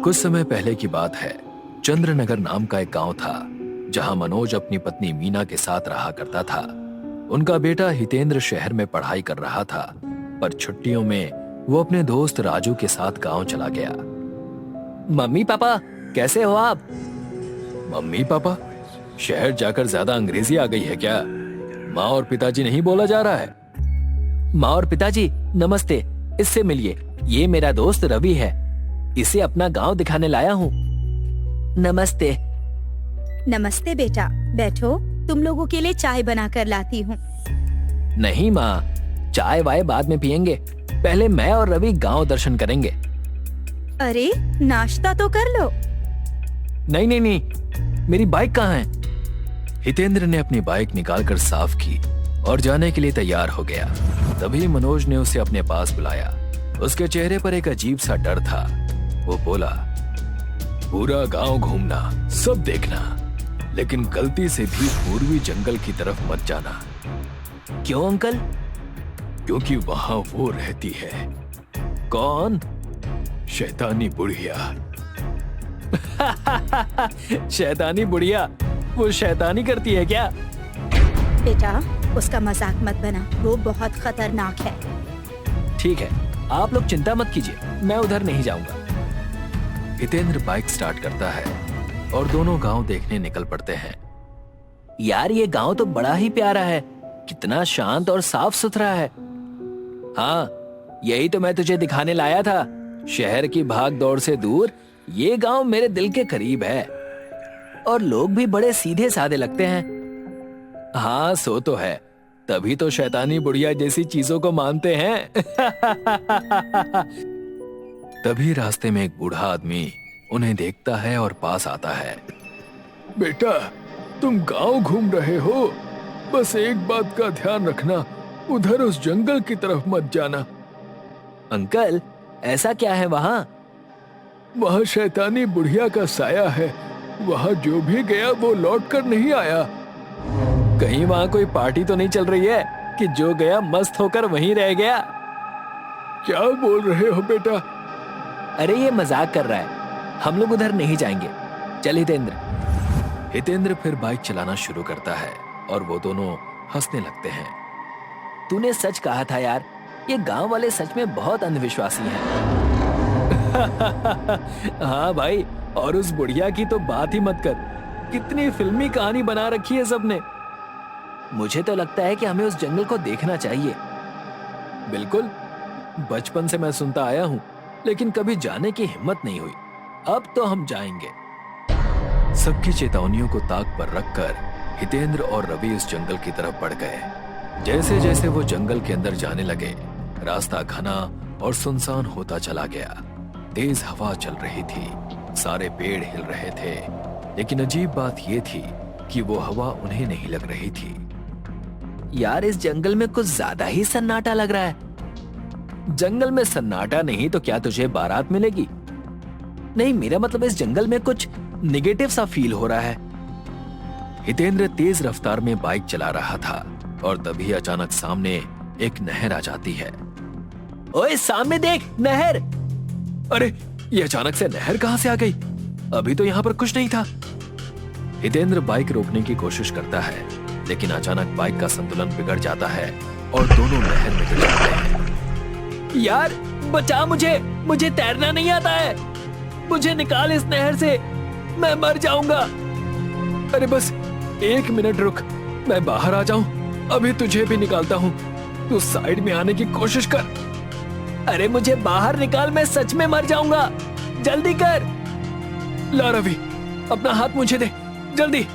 कुछ समय पहले की बात है। चंद्रनगर नाम का एक गांव था जहां मनोज अपनी पत्नी मीना के साथ रहा करता था। उनका बेटा हितेंद्र शहर में पढ़ाई कर रहा था, पर छुट्टियों में वो अपने दोस्त राजू के साथ गांव चला गया। मम्मी पापा कैसे हो आप? Mummy papa? शहर जाकर ज्यादा अंग्रेजी आ गई है क्या? माँ और पिताजी नहीं बोला जा रहा है? माँ और पिताजी नमस्ते, इससे मिलिए, ये मेरा दोस्त रवि है, इसे अपना गांव दिखाने लाया हूँ। नमस्ते। नमस्ते बेटा, बैठो, तुम लोगों के लिए चाय बना कर लाती हूँ। नहीं माँ, चाय वाय बाद में पियेंगे, पहले मैं और रवि गांव दर्शन करेंगे। अरे नाश्ता तो कर लो। नहीं नहीं नहीं, मेरी बाइक कहाँ है? हितेंद्र ने अपनी बाइक निकालकर साफ की और जाने के लिए तैयार हो गया। तभी मनोज ने उसे अपने पास बुलाया। उसके चेहरे पर एक अजीब सा डर था। वो बोला, पूरा गांव घूमना, सब देखना, लेकिन गलती से भी पूर्वी जंगल की तरफ मत जाना। क्यों अंकल? क्योंकि वहां वो रहती है। कौन? शैतानी बुढ़िया। शैतानी बुढ़िया? वो शैतानी करती है क्या? बेटा उसका मजाक मत बना, वो बहुत खतरनाक है। ठीक है, आप लोग चिंता मत कीजिए, मैं उधर नहीं जाऊंगा। हितेंद्र बाइक स्टार्ट करता है और दोनों गांव देखने निकल पड़ते हैं। यार ये गांव तो बड़ा ही प्यारा है, कितना शांत और साफ सुथरा है। हाँ, यही तो मैं तुझे दिखाने लाया था। शहर की भाग दौड़ से दूर ये गांव मेरे दिल के करीब है, और लोग भी बड़े सीधे साधे लगते हैं। हाँ सो तो है, तभी तो शैतानी बुढ़िया जैसी चीजों को मानते हैं। तभी रास्ते में एक बूढ़ा आदमी उन्हें देखता है और पास आता है। बेटा, तुम गांव घूम रहे हो, बस एक बात का ध्यान रखना, उधर उस जंगल की तरफ मत जाना। अंकल ऐसा क्या है वहां? वहां शैतानी बुढ़िया का साया है, वहां जो भी गया वो लौट कर नहीं आया। कहीं वहां कोई पार्टी तो नहीं चल रही है कि जो गया मस्त होकर वहीं रह गया? क्या बोल रहे हो बेटा? अरे ये मजाक कर रहा है, हम लोग उधर नहीं जाएंगे, चल हितेंद्र। हितेंद्र फिर बाइक चलाना शुरू करता है और वो दोनों हंसने लगते हैं। तूने सच कहा था यार, ये गांव वाले सच में बहुत अंधविश्वासी हैं। हाँ भाई, और उस बुढ़िया की तो बात ही मत कर, कितनी फिल्मी कहानी बना रखी है सबने। मुझे तो लगता है कि हमें उस जंगल को देखना चाहिए। बिल्कुल, बचपन से मैं सुनता आया हूं, लेकिन कभी जाने की हिम्मत नहीं हुई। अब तो हम जाएंगे। सबकी चेतावनियों को ताक पर रखकर हितेंद्र और रवि उस जंगल की तरफ बढ़ गए। जैसे जैसे वो जंगल के अंदर जाने लगे, रास्ता घना और सुनसान होता चला गया। तेज हवा चल रही थी, सारे पेड़ हिल रहे थे, लेकिन अजीब बात यह थी कि वो हवा उन्हें नहीं लग रही थी। यार इस जंगल में कुछ ज्यादा ही सन्नाटा लग रहा है। जंगल में सन्नाटा नहीं तो क्या तुझे बारात मिलेगी? नहीं, मेरा मतलब इस जंगल में कुछ निगेटिव सा फील हो रहा है। हितेंद्र तेज रफ्तार में बाइक चला रहा था और तभी अचानक सामने एक नहर आ जाती है। ओए सामने देख, नहर! अरे ये अचानक से नहर कहां से आ गई? अभी तो यहां पर कुछ नहीं था। हितेंद्र बाइक रोकने की कोशिश करता है, लेकिन अचानक बाइक का संतुलन बिगड़ जाता है और दोनों नहर में गिर जाते हैं। यार बचा मुझे तैरना नहीं आता है, मुझे निकाल इस नहर से, मैं मर जाऊंगा। अरे बस 1 मिनट रुक, मैं बाहर आ जाऊं, अभी तुझे भी निकालता हूं, तू साइड में आने की कोशिश कर। अरे मुझे बाहर निकाल, मैं सच में मर जाऊंगा, जल्दी कर। ला रवि, अपना हाथ मुझे दे, जल्दी।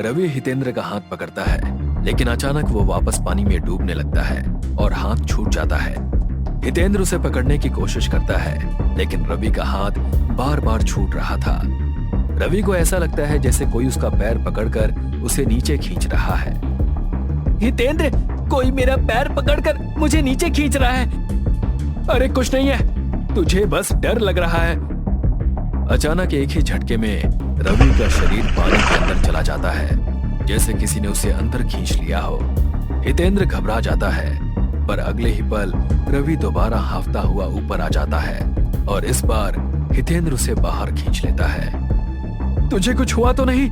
रवि हितेंद्र का हाथ पकड़ता है, लेकिन अचानक वो वापस पानी में डूबने लगता है और हाथ छूट जाता है। हितेंद्र उसे पकड़ने की कोशिश करता है, लेकिन रवि का हाथ बार बार छूट रहा था। रवि को ऐसा लगता है जैसे कोई उसका पैर पकड़कर उसे नीचे खींच रहा है। हितेंद्र, कोई मेरा पैर पकड़कर मुझे नीचे खींच रहा है। अरे कुछ नहीं है, तुझे बस डर लग रहा है। अचानक एक ही झटके में रवि का शरीर पानी के अंदर चला जाता है, जैसे किसी ने उसे अंदर खींच लिया हो। हितेंद्र घबरा जाता है, पर अगले ही पल रवि दोबारा हाफता हुआ ऊपर आ जाता है और इस बार हितेंद्र उसे बाहर खींच लेता है। तुझे कुछ हुआ तो नहीं?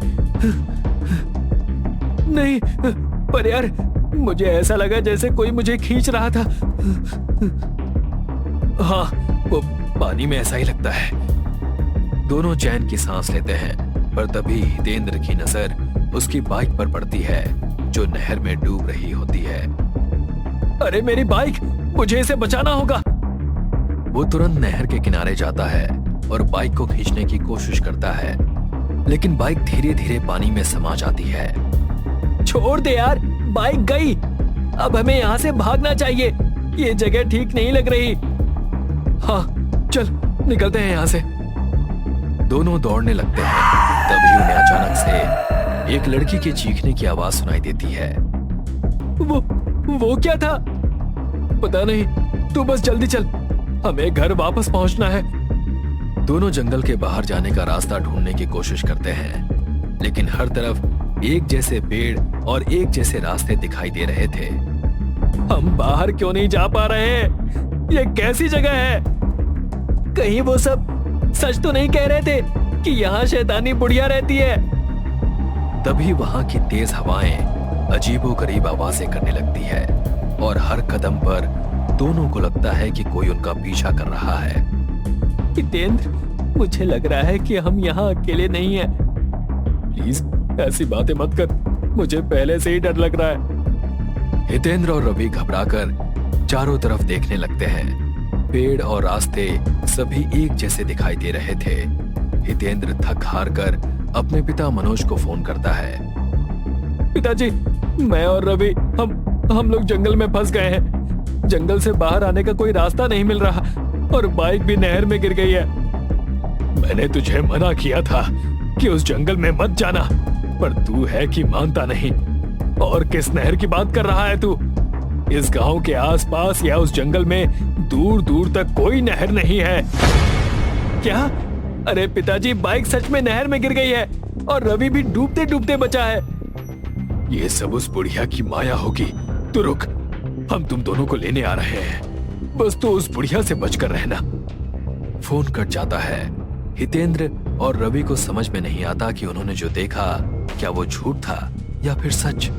नहीं, पर यार मुझे ऐसा लगा जैसे कोई मुझे खींच रहा था। हाँ, वो पानी में ऐसा ही लगता है। दोनों चैन की सांस लेते हैं, पर तभी हितेंद्र की नजर उसकी बाइक पर पड़ती है जो नहर में डूब रही होती है। अरे मेरी बाइक, मुझे इसे बचाना होगा। वो तुरंत नहर के किनारे जाता है और बाइक को खींचने की कोशिश करता है, लेकिन बाइक धीरे धीरे पानी में समा जाती है। छोड़ दे यार, बाइक गई। अब हमें यहाँ से भागना चाहिए। ये जगह ठीक नहीं लग रही। हाँ चल, निकलते हैं यहाँ से। दोनों दौड़ने लगते हैं। तभी उन्हें अचानक से एक लड़की के चीखने की आवाज सुनाई देती है। वो क्या था? पता नहीं, तू बस जल्दी चल, हमें घर वापस पहुंचना है। दोनों जंगल के बाहर जाने का रास्ता ढूंढने की कोशिश करते हैं, लेकिन हर तरफ एक जैसे पेड़ और एक जैसे रास्ते दिखाई दे रहे थे। हम बाहर क्यों नहीं जा पा रहे हैं? ये कैसी जगह है? कहीं वो सब सच तो नहीं कह रहे थे कि यहाँ शैतानी बुढ़िया रहती है? तभी वहां की तेज हवाएं अजीबोगरीब आवाजें करने लगती है और हर कदम पर दोनों को लगता है कि कोई उनका पीछा कर रहा है। हितेंद्र, मुझे लग रहा है कि हम यहाँ अकेले नहीं हैं। प्लीज ऐसी बातें मत कर, मुझे पहले से ही डर लग रहा है। हितेंद्र और रवि घबराकर चारों तरफ देखने लगते हैं। पेड़ और रास्ते सभी एक जैसे दिखाई दे रहे थे। हितेंद्र थक हार कर अपने पिता मनोज को फोन करता है। पिताजी, मैं और रवि हम लोग जंगल में फंस गए हैं। जंगल से बाहर आने का कोई रास्ता नहीं मिल रहा और बाइक भी नहर में गिर गई है। मैंने तुझे मना किया था कि उस जंगल में मत जाना, पर तू है कि मानता नहीं। और किस नहर की बात कर रहा है तू? इस गांव के आसपास या उस जंगल में दूर दूर तक कोई नहर नहीं है। क्या? अरे पिताजी, बाइक सच में नहर में गिर गई है और रवि भी डूबते डूबते बचा है। ये सब उस बुढ़िया की माया होगी। तू रुक, हम तुम दोनों को लेने आ रहे हैं। बस तू उस बुढ़िया से बचकर रहना। फोन कट जाता है। हितेंद्र और रवि को समझ में नहीं आता कि उन्होंने जो देखा क्या वो झूठ था या फिर सच।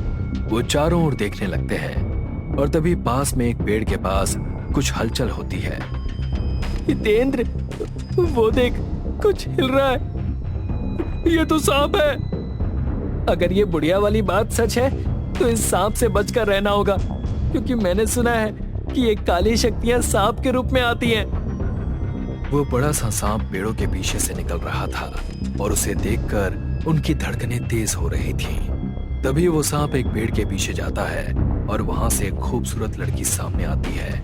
वो चारों ओर देखने लगते हैं और तभी पास में एक पेड़ के पास कुछ हलचल होती है। हितेंद्र, वो देख, कुछ हिल रहा है। ये तो सांप है। अगर ये बुढ़िया वाली बात सच है तो इस सांप से बचकर रहना होगा, क्योंकि मैंने सुना है कि ये काली शक्तियां सांप के रूप में आती हैं। वो बड़ा सा सांप पेड़ों के पीछे से निकल रहा था और उसे देखकर उनकी धड़कनें तेज हो रही थीं। तभी वो सांप एक पेड़ के पीछे जाता है और वहां से एक खूबसूरत लड़की सामने आती है।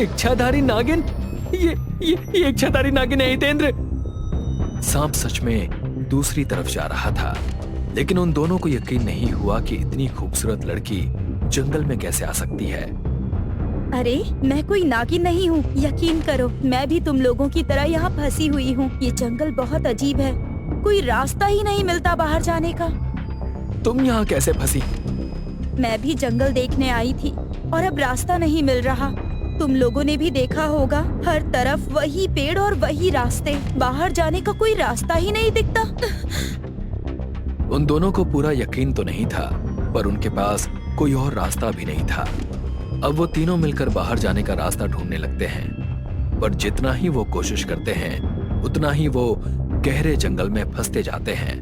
इच्छाधारी नागिन? ये इच्छाधारी नागिन है हितेंद्र। सांप सच में दूसरी तरफ जा रहा था, लेकिन उन दोनों को यकीन नहीं हुआ कि इतनी खूबसूरत लड़की जंगल में कैसे आ सकती है। अरे मैं कोई नागिन नहीं हूँ, यकीन करो, मैं भी तुम लोगों की तरह यहाँ फंसी हुई हूँ। ये जंगल बहुत अजीब है, कोई रास्ता ही नहीं मिलता बाहर जाने का। तुम यहाँ कैसे फंसी? मैं भी जंगल देखने आई थी और अब रास्ता नहीं मिल रहा। तुम लोगों ने भी देखा होगा, हर तरफ वही पेड़ और वही रास्ते, बाहर जाने का कोई रास्ता ही नहीं दिखता। उन दोनों को पूरा यकीन तो नहीं था, पर उनके पास कोई और रास्ता भी नहीं था। अब वो तीनों मिलकर बाहर जाने का रास्ता ढूंढने लगते हैं, पर जितना ही वो कोशिश करते हैं उतना ही वो गहरे जंगल में फंसते जाते हैं।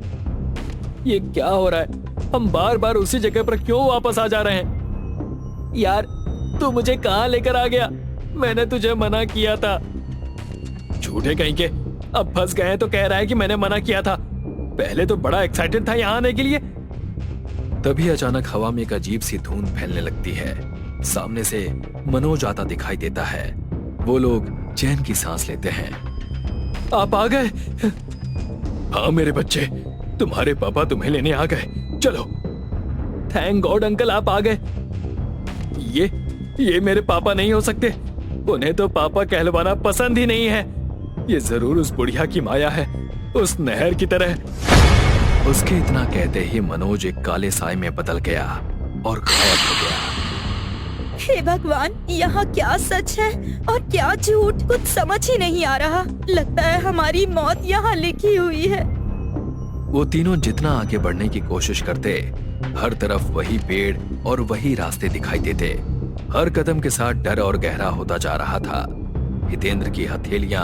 ये क्या हो रहा है? हम बार बार उसी जगह पर क्यों वापस आ जा रहे हैं? यार, तू मुझे कहाँ लेकर आ गया? मैंने तुझे मना किया था। झूठे कहीं के, अब फंस गए हैं तो कह रहा है कि मैंने मना किया था। पहले तो बड़ा एक्साइटेड था यहाँ आने के लिए। तभी अचानक हवा में एक अजीब सी धुंध फैलने लगती है। सामने से मनोज आता दिखाई देता है। वो लोग चैन की सांस लेते हैं। आप आ गए? हाँ मेरे बच्चे, तुम्हारे पापा तुम्हें लेने आ गए। चलो। थैंक गॉड अंकल, आप आ गए। ये मेरे पापा नहीं हो सकते। उन्हें तो पापा कहलवाना पसंद ही नहीं है। ये जरूर उस बुढ़िया की माया है, उस नहर की तरह। उसके इतना कहते ही मनोज एक काले साए में बदल गया और गायब हो गया। हे भगवान, यहाँ क्या सच है और क्या झूठ, कुछ समझ ही नहीं आ रहा। लगता है हमारी मौत यहाँ लिखी हुई है। वो तीनों जितना आगे बढ़ने की कोशिश करते, हर तरफ वही पेड़ और वही रास्ते दिखाई देते। हर कदम के साथ डर और गहरा होता जा रहा था। हितेंद्र की हथेलियां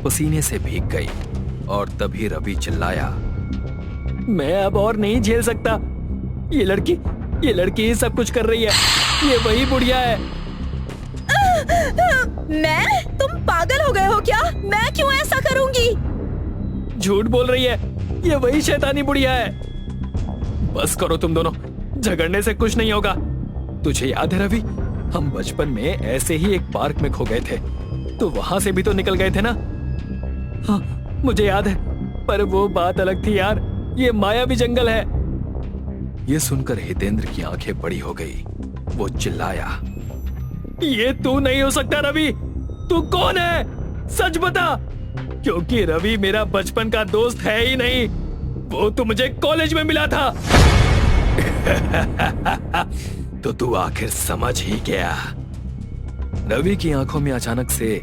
पसीने से भीग गई और तभी रवि चिल्लाया, मैं अब और नहीं झेल सकता। ये लड़की ही सब कुछ कर रही है। ये वही बुढ़िया है। मैं? तुम पागल हो गए हो क्या? मैं क्यों ऐसा करूंगी? झूठ बोल रही है। ये वही शैतानी बुढ़िया है। बस करो तुम दोनों, झगड़ने से कुछ नहीं होगा। तुझे याद है रवि, हम बचपन में ऐसे ही एक पार्क में खो गए थे, तो वहां से भी तो निकल गए थे ना? हाँ, मुझे याद है, पर वो बात अलग थी यार। ये मायावी जंगल है। ये सुनकर हितेंद्र की आंखें बड़ी हो गई। वो चिल्लाया, ये तू नहीं हो सकता रवि। तू कौन है? सच बता। क्योंकि रवि मेरा बचपन का दोस्त है ही नहीं, वो तो मुझे कॉलेज में मिला था। तो तू आखिर समझ ही गया। रवि की आंखों में अचानक से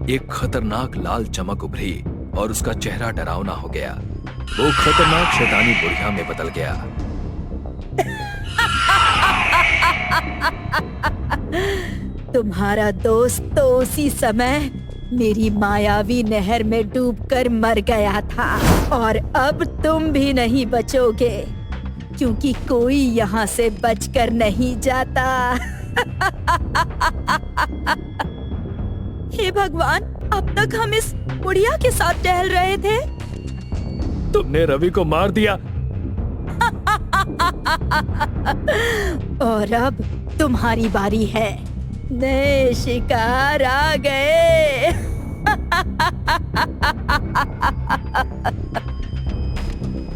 एक खतरनाक लाल चमक उभरी और उसका चेहरा डरावना हो गया। वो खतरनाक शैतानी बुढ़िया में बदल गया। तुम्हारा दोस्त तो उसी समय मेरी मायावी नहर में डूबकर मर गया था, और अब तुम भी नहीं बचोगे, क्योंकि कोई यहाँ से बचकर नहीं जाता। हे भगवान, अब तक हम इस बुढ़िया के साथ टहल रहे थे। तुमने रवि को मार दिया। और अब तुम्हारी बारी है। नए शिकार आ गए।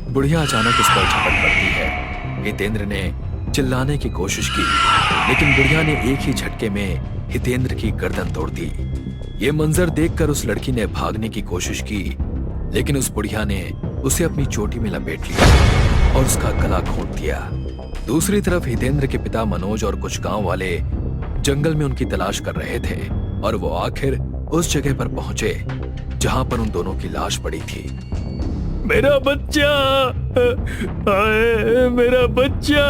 बुढ़िया अचानक उस पर झपट पड़ती है। हितेंद्र ने चिल्लाने की कोशिश की, लेकिन बुढ़िया ने एक ही झटके में हितेंद्र की गर्दन तोड़ दी। ये मंजर देखकर उस लड़की ने भागने की कोशिश की, लेकिन उस बुढ़िया ने उसे अपनी चोटी में लपेट लिया और उसका गला घोंट दिया। दूसरी तरफ हितेंद्र के पिता मनोज और कुछ गांव वाले जंगल में उनकी तलाश कर रहे थे, और वो आखिर उस जगह पर पहुंचे जहां पर उन दोनों की लाश पड़ी थी। मेरा बच्चा, मेरा बच्चा।